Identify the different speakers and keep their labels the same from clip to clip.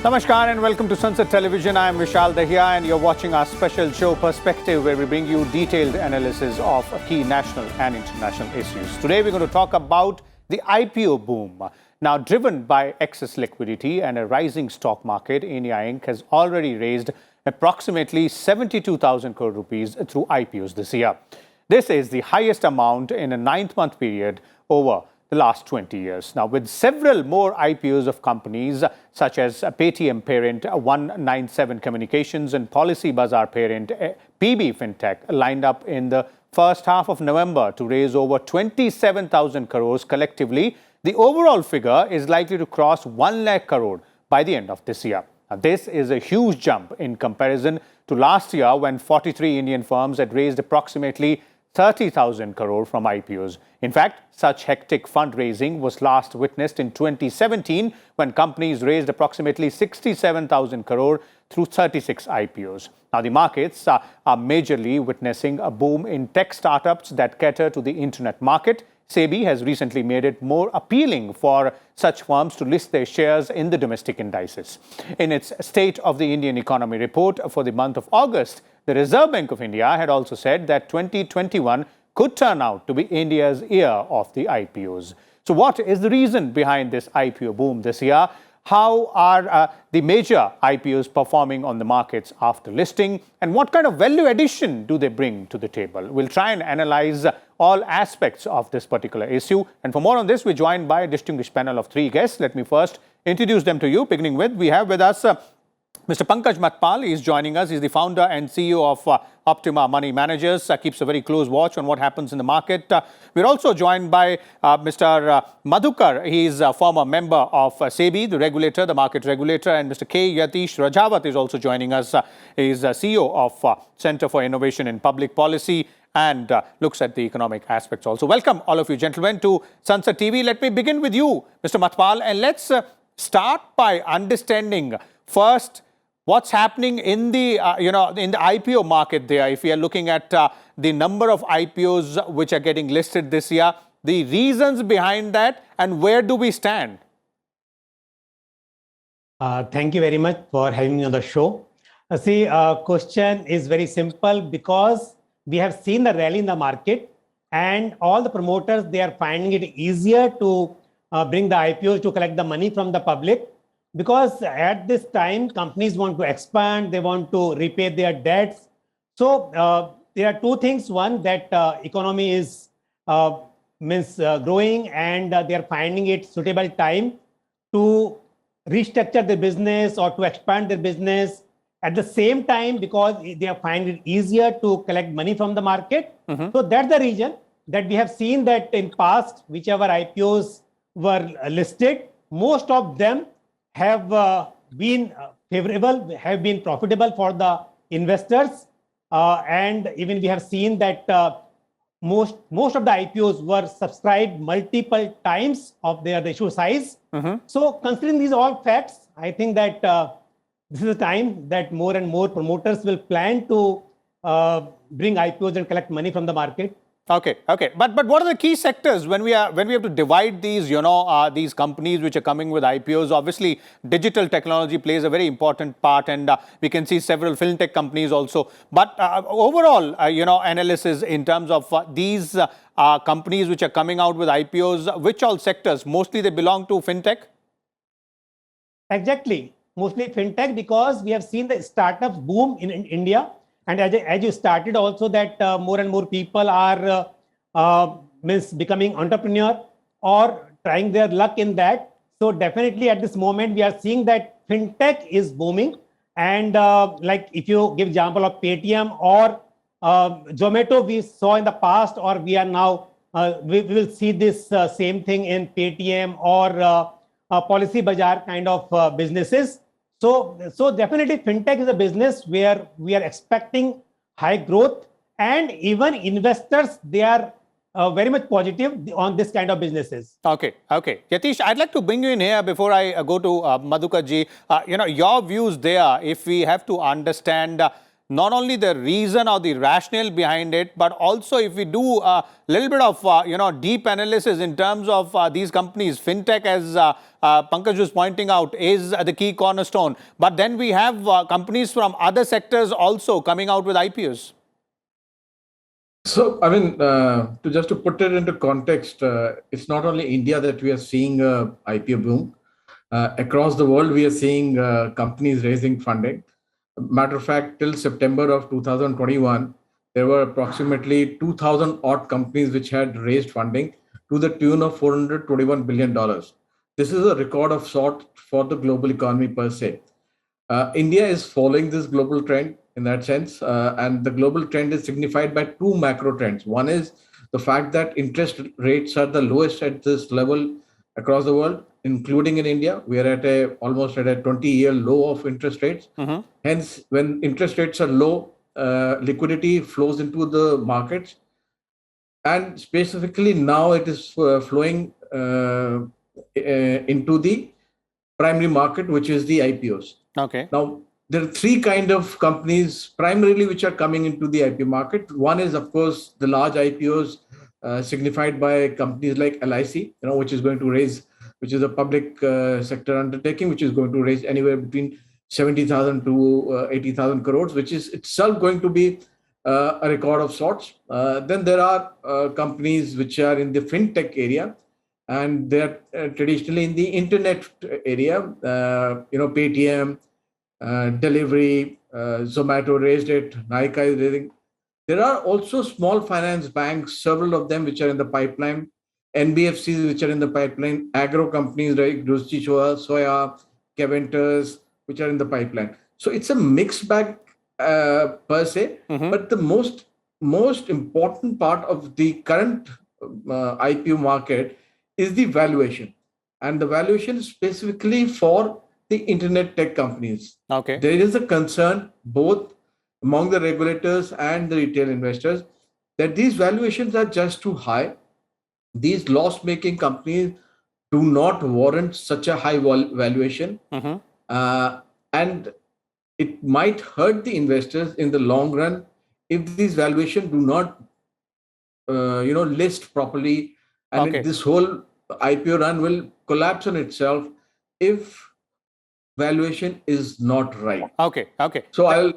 Speaker 1: Namaskar and welcome to Sansad Television. I am Vishal Dahiya and you're watching our special show Perspective, where we bring you detailed analysis of key national and international issues. Today we're going to talk about the IPO boom. Now, driven by excess liquidity and a rising stock market, India Inc. has already raised approximately 72,000 crore rupees through IPOs this year. This is the highest amount in a 9-month period over the last 20 years. Now, with several more IPOs of companies such as Paytm parent One97 Communications and Policybazaar parent PB Fintech lined up in the first half of November to raise over 27,000 crores collectively, the overall figure is likely to cross 1 lakh crore by the end of this year. Now, this is a huge jump in comparison to last year, when 43 Indian firms had raised approximately 30,000 crore from IPOs. In fact, such hectic fundraising was last witnessed in 2017, when companies raised approximately 67,000 crore through 36 IPOs. Now, the markets are majorly witnessing a boom in tech startups that cater to the internet market. Sebi has recently made it more appealing for such firms to list their shares in the domestic indices. In its State of the Indian Economy report for the month of August, the Reserve Bank of India had also said that 2021 could turn out to be India's year of the IPOs. So what is the reason behind this IPO boom this year? How are the major IPOs performing on the markets after listing? And what kind of value addition do they bring to the table? We'll try and analyze all aspects of this particular issue. And for more on this, we're joined by a distinguished panel of 3 guests. Let me first introduce them to you. Beginning with, we have with us Mr. Pankaj Matpal. He's joining us. He's the founder and CEO of Optima Money Managers. Keeps a very close watch on what happens in the market. We're also joined by Mr. Madhukar. He's a former member of Sebi, the regulator, the market regulator. And Mr. K. Yatish Rajawat is also joining us. He's CEO of Center for Innovation in Public Policy and looks at the economic aspects also. Welcome, all of you gentlemen, to Sansad TV. Let me begin with you, Mr. Matpal, and let's start by understanding first what's happening in the in the IPO market there. If we are looking at the number of IPOs which are getting listed this year, the reasons behind that, and where do we stand?
Speaker 2: Thank you very much for having me on the show. Question is very simple, because we have seen the rally in the market, and all the promoters, they are finding it easier to bring the IPOs to collect the money from the public. Because at this time, companies want to expand, they want to repay their debts. So there are 2 things. One, that economy is growing, and they are finding it suitable time to restructure their business or to expand their business. At the same time, because they are finding it easier to collect money from the market. So that's the reason that we have seen that in past, whichever IPOs were listed, most of them have been favorable, have been profitable for the investors. And even we have seen that most of the IPOs were subscribed multiple times of their issue size. So considering these all facts, I think that this is a time that more and more promoters will plan to bring IPOs and collect money from the market.
Speaker 1: Okay. But what are the key sectors when we have to divide these, these companies which are coming with IPOs? Obviously, digital technology plays a very important part, and we can see several fintech companies also. But overall, analysis in terms of these companies which are coming out with IPOs, which all sectors? Mostly they belong to fintech?
Speaker 2: Exactly. Mostly fintech, because we have seen the startups boom in India. And as you started also, that more and more people are becoming entrepreneur or trying their luck in that. So definitely at this moment, we are seeing that fintech is booming. And like if you give example of Paytm or Zomato, we saw in the past, or we are now, we will see this same thing in Paytm or Policybazaar kind of businesses. So definitely fintech is a business where we are expecting high growth, and even investors, they are very much positive on this kind of businesses.
Speaker 1: Okay. Yatish, I'd like to bring you in here before I go to Madhukar ji. Your views there, if we have to understand not only the reason or the rationale behind it, but also if we do a little bit of deep analysis in terms of these companies, fintech, as Pankaj was pointing out, is the key cornerstone. But then we have companies from other sectors also coming out with IPOs.
Speaker 3: So, I mean, to put it into context, it's not only India that we are seeing IPO boom. Across the world, we are seeing companies raising funding. Matter of fact, till September of 2021, there were approximately 2,000 odd companies which had raised funding to the tune of $421 billion. This is a record of sort for the global economy per se. India is following this global trend in that sense, and the global trend is signified by two macro trends. One is the fact that interest rates are the lowest at this level across the world, including in India. We are almost at a 20-year low of interest rates. Hence, when interest rates are low, liquidity flows into the markets, and specifically now it is flowing into the primary market, which is the IPOs.
Speaker 1: Okay.
Speaker 3: Now, there are three kind of companies primarily which are coming into the IPO market. One is, of course, the large IPOs signified by companies like LIC, which is going to raise, which is a public sector undertaking, which is going to raise anywhere between 70,000 to 80,000 crores, which is itself going to be a record of sorts. Then there are companies which are in the fintech area, and they're traditionally in the internet area. Paytm, delivery, Zomato raised it, Nykaa is raising. There are also small finance banks, several of them which are in the pipeline, NBFCs which are in the pipeline, agro companies like Ruchi Soya, Keventers, which are in the pipeline. So it's a mixed bag per se, but the most important part of the current IPO market is the valuation, and the valuation is specifically for the internet tech companies.
Speaker 1: Okay.
Speaker 3: There is a concern both among the regulators and the retail investors that these valuations are just too high. These loss-making companies do not warrant such a high valuation, and it might hurt the investors in the long run if these valuations do not, list properly, and this whole IPO run will collapse on itself if valuation is not right.
Speaker 1: Okay.
Speaker 3: So I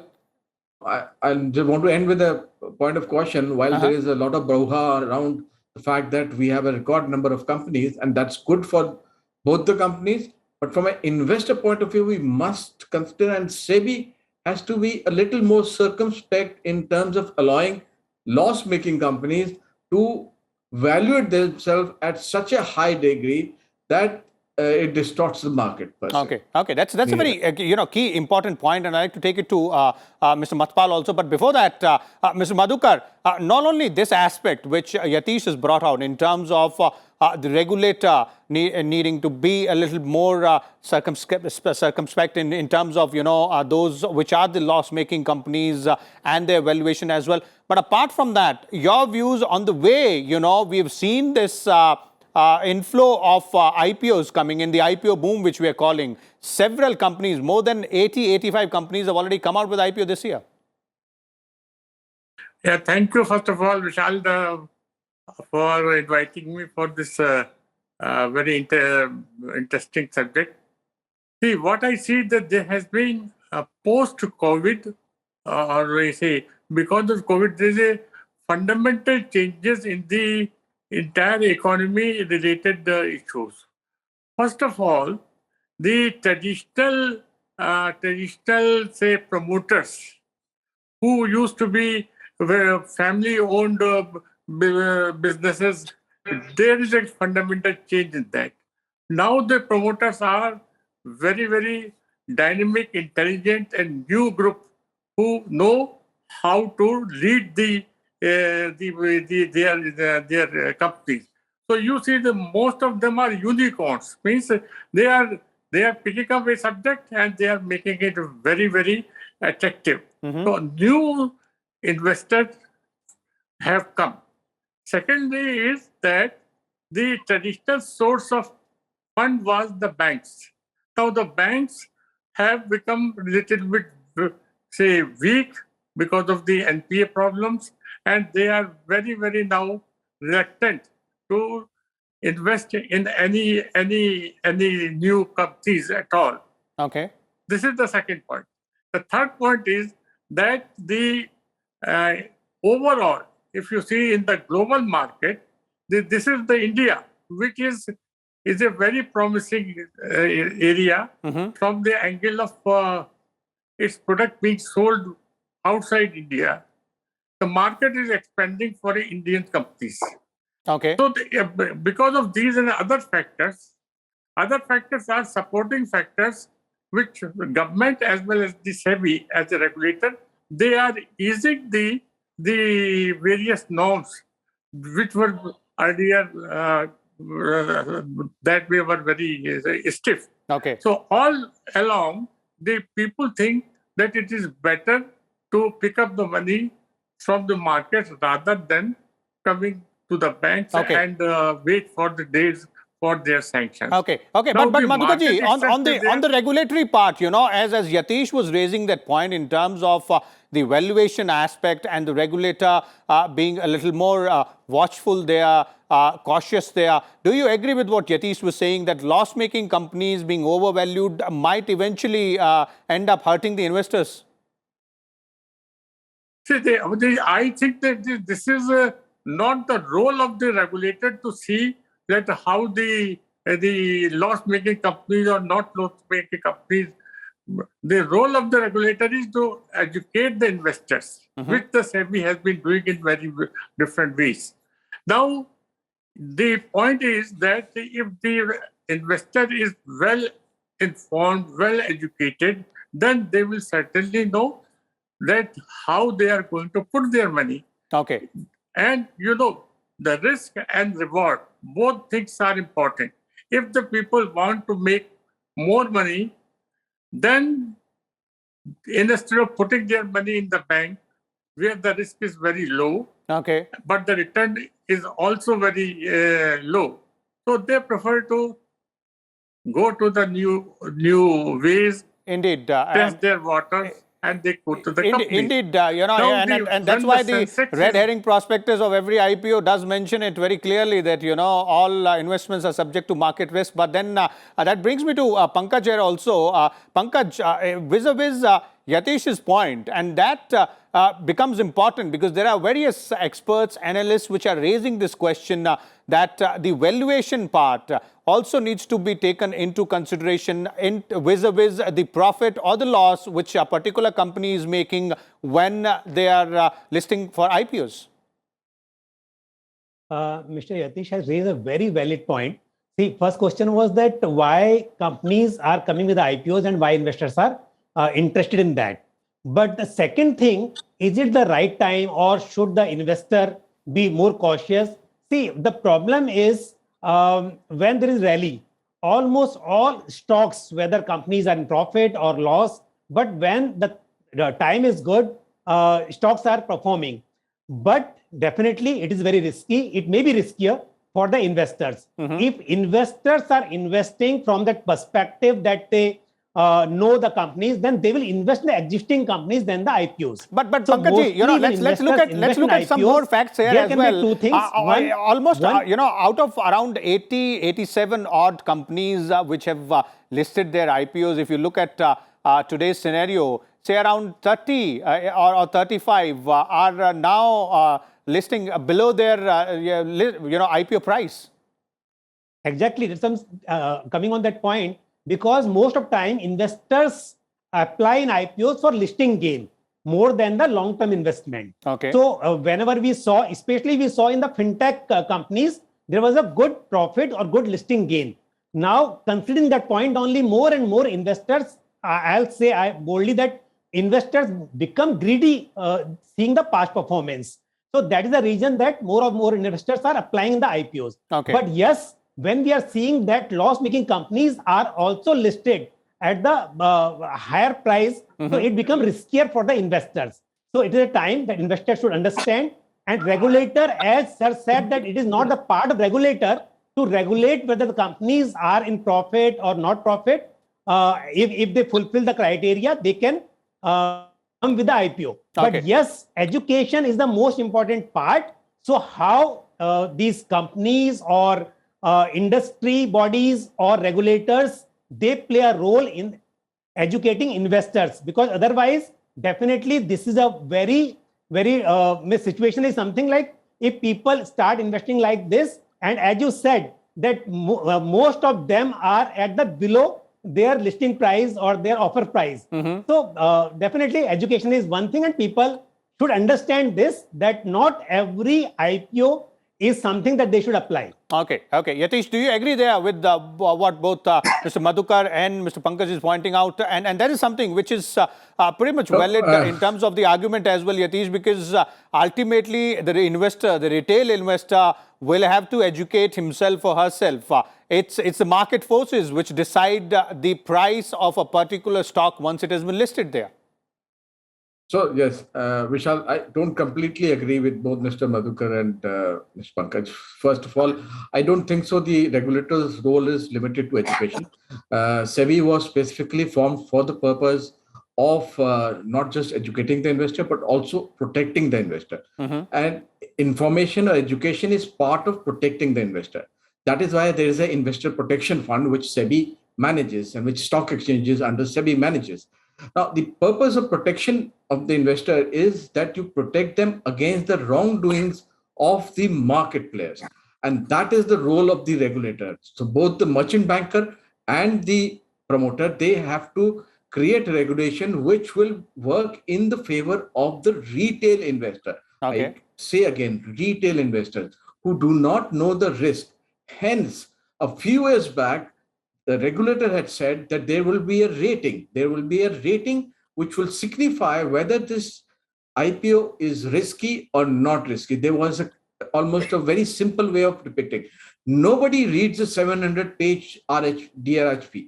Speaker 3: just want to end with a point of caution. While there is a lot of brouhaha around the fact that we have a record number of companies, and that's good for both the companies, but from an investor point of view, we must consider, and Sebi has to be a little more circumspect in terms of allowing loss-making companies to value themselves at such a high degree that it distorts the market. Per se.
Speaker 1: Okay. That's a very key important point, and I'd like to take it to Mr. Matpal also. But before that, Mr. Madhukar, not only this aspect which Yatish has brought out in terms of the regulator needing to be a little more circumspect in terms of those which are the loss-making companies and their valuation as well. But apart from that, your views on the way we've seen this inflow of IPOs coming in, the IPO boom, which we are calling. Several companies, more than 85 companies have already come out with IPO this year.
Speaker 4: Yeah, thank you, first of all, Vishal, for inviting me for this very interesting subject. See, what I see that there has been a post-COVID, or we say because of COVID, there is a fundamental changes in the entire economy related issues. First of all, the traditional say promoters who used to be family-owned businesses, there is a fundamental change in that. Now the promoters are very, very dynamic, intelligent, and new group who know how to lead their companies. So you see, most of them are unicorns. Means they are picking up a subject and they are making it very, very attractive. So new investors have come. Secondly is that the traditional source of fund was the banks. Now the banks have become a little bit, say, weak because of the NPA problems, and they are very, very now reluctant to invest in any new companies at all.
Speaker 1: Okay.
Speaker 4: This is the second point. The third point is that the overall, if you see in the global market, this is the India, which is a very promising area from the angle of its product being sold outside India. The market is expanding for Indian companies.
Speaker 1: Okay.
Speaker 4: So because of these and other factors are supporting factors which government as well as the Sebi as a regulator, they are easing the various norms which were earlier that we were very stiff.
Speaker 1: Okay.
Speaker 4: So all along, the people think that it is better to pick up the money from the markets rather than coming to the banks and wait for the days for their sanctions.
Speaker 1: Okay. Okay.
Speaker 4: Now,
Speaker 1: But
Speaker 4: the
Speaker 1: Madhukarji,
Speaker 4: market
Speaker 1: on the regulatory part, as Yatish was raising that point in terms of the valuation aspect and the regulator being a little more watchful there, cautious there. Do you agree with what Yatish was saying, that loss-making companies being overvalued might eventually end up hurting the investors?
Speaker 4: See, I think that this is not the role of the regulator to see that how the loss-making companies or not loss-making companies. The role of the regulator is to educate the investors, which the Sebi has been doing in very different ways. Now, the point is that if the investor is well informed, well educated, then they will certainly know that how they are going to put their money.
Speaker 1: Okay.
Speaker 4: And the risk and reward, both things are important. If the people want to make more money, then instead of putting their money in the bank where the risk is very low,
Speaker 1: okay,
Speaker 4: but the return is also very low, so they prefer to go to the new ways,
Speaker 1: indeed,
Speaker 4: test their waters, and they go to the company.
Speaker 1: Indeed, and that's why the red herring prospectus of every IPO does mention it very clearly that, all investments are subject to market risk. But then that brings me to Pankaj here also. Pankaj, vis-a-vis Yatish's point, and that becomes important because there are various experts, analysts which are raising this question that the valuation part also needs to be taken into consideration vis-a-vis the profit or the loss which a particular company is making when they are listing for IPOs.
Speaker 2: Mr. Yatish has raised a very valid point. The first question was that why companies are coming with the IPOs and why investors are interested in that. But the second thing, is it the right time or should the investor be more cautious? See, the problem is when there is rally, almost all stocks, whether companies are in profit or loss, but when the time is good, stocks are performing. But definitely it is very risky. It may be riskier for the investors. If investors are investing from that perspective that they know the companies, then they will invest in the existing companies than the IPOs.
Speaker 1: But Pankaj, let's look at some more facts here as well.
Speaker 2: Two things.
Speaker 1: Out of around 87 odd companies which have listed their IPOs, if you look at today's scenario, say around 30 or 35 are now listing below their IPO price.
Speaker 2: Exactly. There's some coming on that point. Because most of time investors apply in IPOs for listing gain more than the long-term investment.
Speaker 1: Okay.
Speaker 2: So whenever we saw, especially we saw in the fintech companies, there was a good profit or good listing gain. Now, considering that point, only more and more investors, I'll say boldly that investors become greedy seeing the past performance. So that is the reason that more and more investors are applying in the IPOs.
Speaker 1: Okay.
Speaker 2: But yes, when we are seeing that loss-making companies are also listed at the higher price, so it becomes riskier for the investors. So it is a time that investors should understand, and regulator, as sir said, that it is not the part of regulator to regulate whether the companies are in profit or not profit. If they fulfill the criteria, they can come with the IPO.
Speaker 1: Okay.
Speaker 2: But yes, education is the most important part. So how these companies or industry bodies or regulators, they play a role in educating investors, because otherwise, definitely this is a very situation is something like, if people start investing like this, and as you said, that most of them are at the below their listing price or their offer price. So definitely education is one thing, and people should understand this, that not every IPO is something that they should apply.
Speaker 1: Okay. Yatish, do you agree there with what both Mr. Madhukar and Mr. Pankaj is pointing out? And that is something which is pretty much valid in terms of the argument as well, Yatish, because ultimately the investor, the retail investor, will have to educate himself or herself. It's the market forces which decide the price of a particular stock once it has been listed there.
Speaker 3: So yes, Vishal, I don't completely agree with both Mr. Madhukar and Mr. Pankaj. First of all, I don't think so. The regulator's role is limited to education. Sebi was specifically formed for the purpose of not just educating the investor, but also protecting the investor. And information or education is part of protecting the investor. That is why there is an investor protection fund which Sebi manages and which stock exchanges under Sebi manages. Now, the purpose of protection of the investor is that you protect them against the wrongdoings of the market players. And that is the role of the regulator. So both the merchant banker and the promoter, they have to create regulation which will work in the favor of the retail investor.
Speaker 1: Okay.
Speaker 3: I say again, retail investors who do not know the risk. Hence, a few years back, the regulator had said that there will be a rating. There will be a rating which will signify whether this IPO is risky or not risky. There was almost a very simple way of depicting. Nobody reads a 700-page DRHP,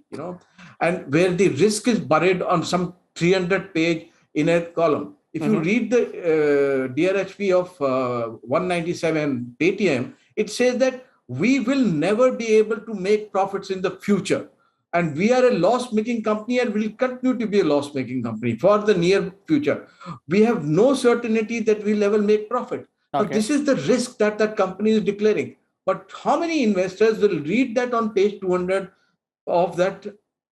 Speaker 3: and where the risk is buried on some 300-page in a column. If you read the DRHP of 197 Paytm, it says that we will never be able to make profits in the future. And we are a loss-making company and will continue to be a loss-making company for the near future. We have no certainty that we'll ever make profit.
Speaker 1: Okay.
Speaker 3: Now, this is the risk that that company is declaring. But how many investors will read that on page 200 of that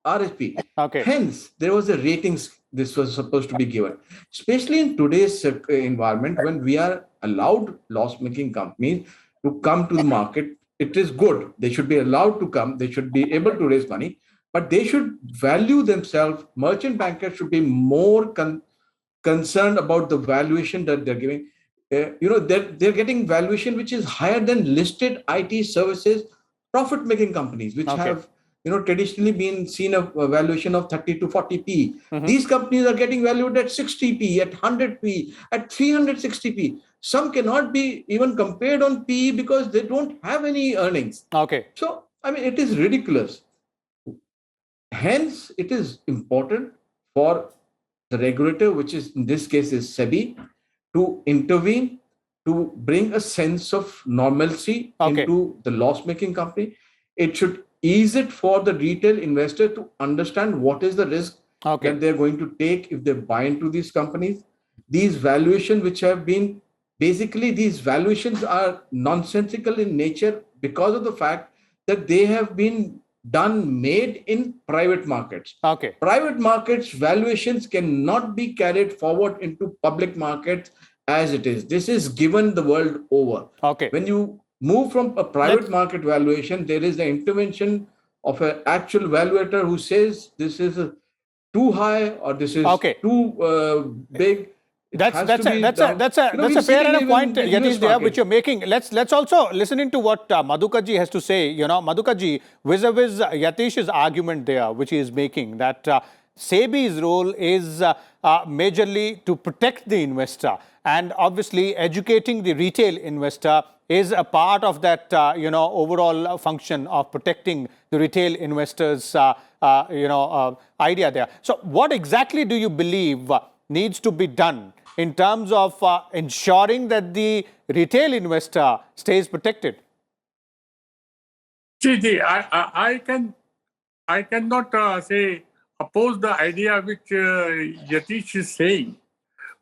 Speaker 3: RHP?
Speaker 1: Okay.
Speaker 3: Hence, there was a ratings this was supposed to be given. Especially in today's environment, when we are allowed loss-making companies to come to the market, it is good. They should be allowed to come. They should be able to raise money, but they should value themselves. Merchant bankers should be more concerned about the valuation that they're giving. They're getting valuation which is higher than listed IT services profit-making companies, which have traditionally been seen a valuation of 30 to 40p. These companies are getting valued at 60p, at 100p, at 360p. Some cannot be even compared on PE because they don't have any earnings.
Speaker 1: Okay.
Speaker 3: So, it is ridiculous. Hence, it is important for the regulator, which is in this case is Sebi, to intervene, to bring a sense of normalcy into the loss-making company. It should ease it for the retail investor to understand what is the risk that they're going to take if they buy into these companies. These valuations which have been, basically these valuations are nonsensical in nature because of the fact that they have been made in private markets.
Speaker 1: Okay.
Speaker 3: Private markets valuations cannot be carried forward into public markets as it is. This is given the world over.
Speaker 1: Okay.
Speaker 3: When you move from a private market valuation, there is the intervention of an actual valuator who says this is too high or this is too big.
Speaker 1: That's a fair enough point, Yatish, there, which you're making. Let's also listen into what Madhukarji has to say. Madhukarji, vis-a-vis Yatish's argument there, which he is making, that Sebi's role is majorly to protect the investor, and obviously educating the retail investor is a part of that, overall function of protecting the retail investors, idea there. So, what exactly do you believe needs to be done in terms of ensuring that the retail investor stays protected?
Speaker 4: See, I cannot say oppose the idea which Yatish is saying.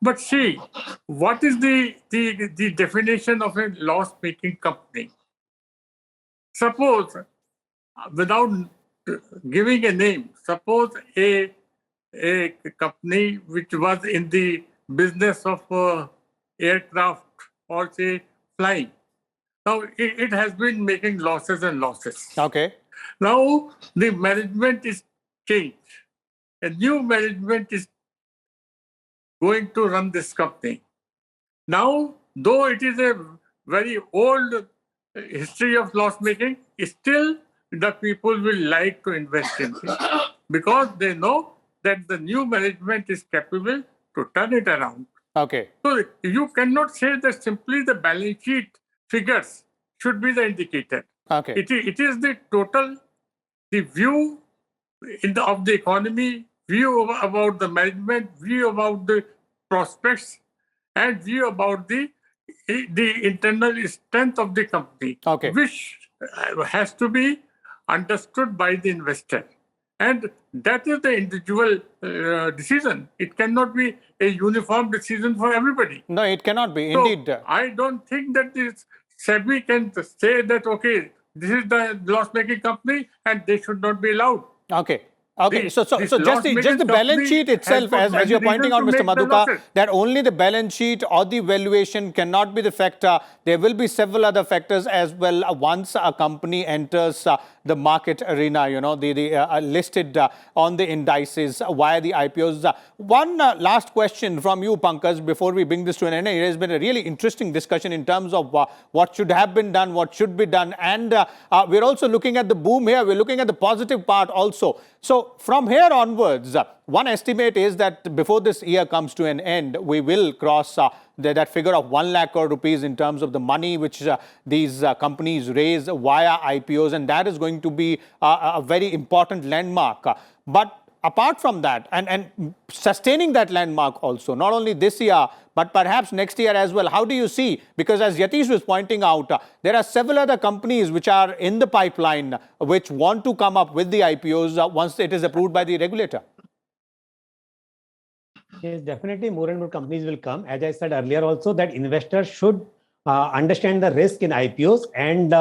Speaker 4: But see, what is the definition of a loss-making company? Suppose, without giving a name, suppose a company which was in the business of aircraft or say flying. Now it has been making losses and losses.
Speaker 1: Okay.
Speaker 4: Now the management is changed. A new management is going to run this company. Now, though it is a very old history of loss making, still the people will like to invest in it because they know that the new management is capable to turn it around.
Speaker 1: Okay.
Speaker 4: So you cannot say that simply the balance sheet figures should be the indicator.
Speaker 1: Okay.
Speaker 4: It is the total, the view of the economy, view about the management, view about the prospects, and view about the internal strength of the company,
Speaker 1: Okay.
Speaker 4: which has to be understood by the investor. And that is the individual decision. It cannot be a uniform decision for everybody.
Speaker 1: No, it cannot be.
Speaker 4: So
Speaker 1: Indeed.
Speaker 4: I don't think that this Sebi can say that, okay, this is the loss-making company and they should not be allowed.
Speaker 1: Okay. Okay,
Speaker 4: The-
Speaker 1: so
Speaker 4: this
Speaker 1: just the balance
Speaker 4: company
Speaker 1: sheet
Speaker 4: has
Speaker 1: itself,
Speaker 4: got
Speaker 1: as you're
Speaker 4: many
Speaker 1: pointing out,
Speaker 4: reasons to
Speaker 1: Mr.
Speaker 4: make the
Speaker 1: Madhuka,
Speaker 4: losses.
Speaker 1: that only the balance sheet or the valuation cannot be the factor. There will be several other factors as well. Once a company enters the market arena, you know, listed on the indices via the IPOs. One last question from you, Pankaj, before we bring this to an end. It has been a really interesting discussion in terms of what should have been done, what should be done. And we're also looking at the boom here. We're looking at the positive part also. So from here onwards, one estimate is that before this year comes to an end, we will cross that figure of 1 lakh crore rupees in terms of the money which these companies raise via IPOs. And that is going to be a very important landmark. But apart from that, and sustaining that landmark also, not only this year, but perhaps next year as well, how do you see? Because as Yatish was pointing out, there are several other companies which are in the pipeline which want to come up with the IPOs once it is approved by the regulator.
Speaker 2: Yes, definitely more and more companies will come. As I said earlier also, that investors should understand the risk in IPOs, and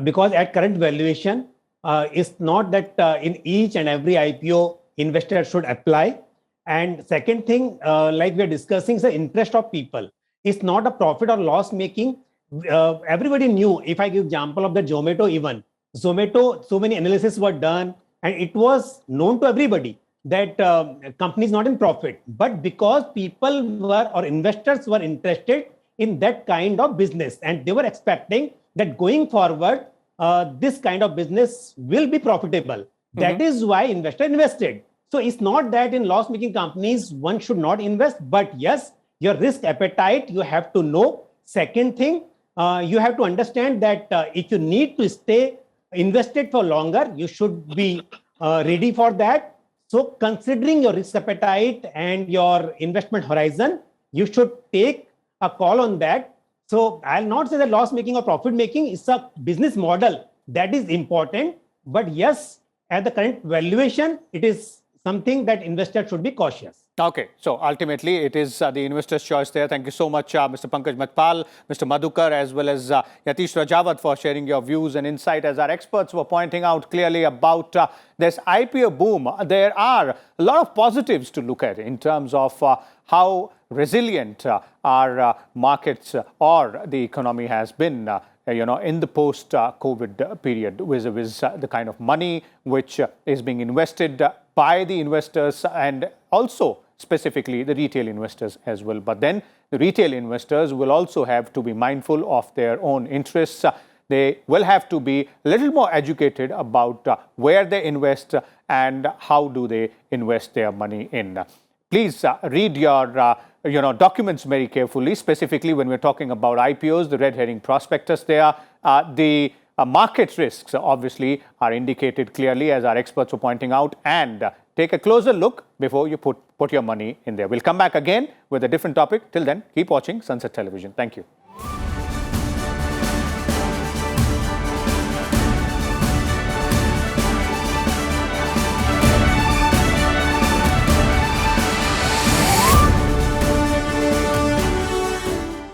Speaker 2: because at current valuation, it's not that in each and every IPO investor should apply. And second thing, like we are discussing, is the interest of people. It's not a profit or loss making. Everybody knew, if I give example of the Zomato even, Zomato, so many analysis were done and it was known to everybody that company is not in profit. But because people were or investors were interested in that kind of business and they were expecting that going forward, this kind of business will be profitable. That is why investor invested. So it's not that in loss-making companies, one should not invest, but yes, your risk appetite, you have to know. Second thing, you have to understand that if you need to stay invested for longer, you should be ready for that. So considering your risk appetite and your investment horizon, you should take a call on that. So I'll not say that loss making or profit making is a business model that is important. But yes, at the current valuation, it is something that investors should be cautious.
Speaker 1: Okay, so ultimately it is the investor's choice there. Thank you so much, Mr. Pankaj Matpal, Mr. Madhukar, as well as Yatish Rajawat for sharing your views and insight. As our experts were pointing out clearly about this IPO boom, there are a lot of positives to look at in terms of how resilient our markets or the economy has been in the post-COVID period, vis-a-vis the kind of money which is being invested by the investors and also specifically the retail investors as well. But then the retail investors will also have to be mindful of their own interests. They will have to be a little more educated about where they invest and how do they invest their money in. Please read your documents very carefully, specifically when we're talking about IPOs, the red herring prospectus there. The market risks obviously are indicated clearly, as our experts were pointing out, and take a closer look before you put your money in there. We'll come back again with a different topic. Till then, keep watching Sansad Television. Thank you.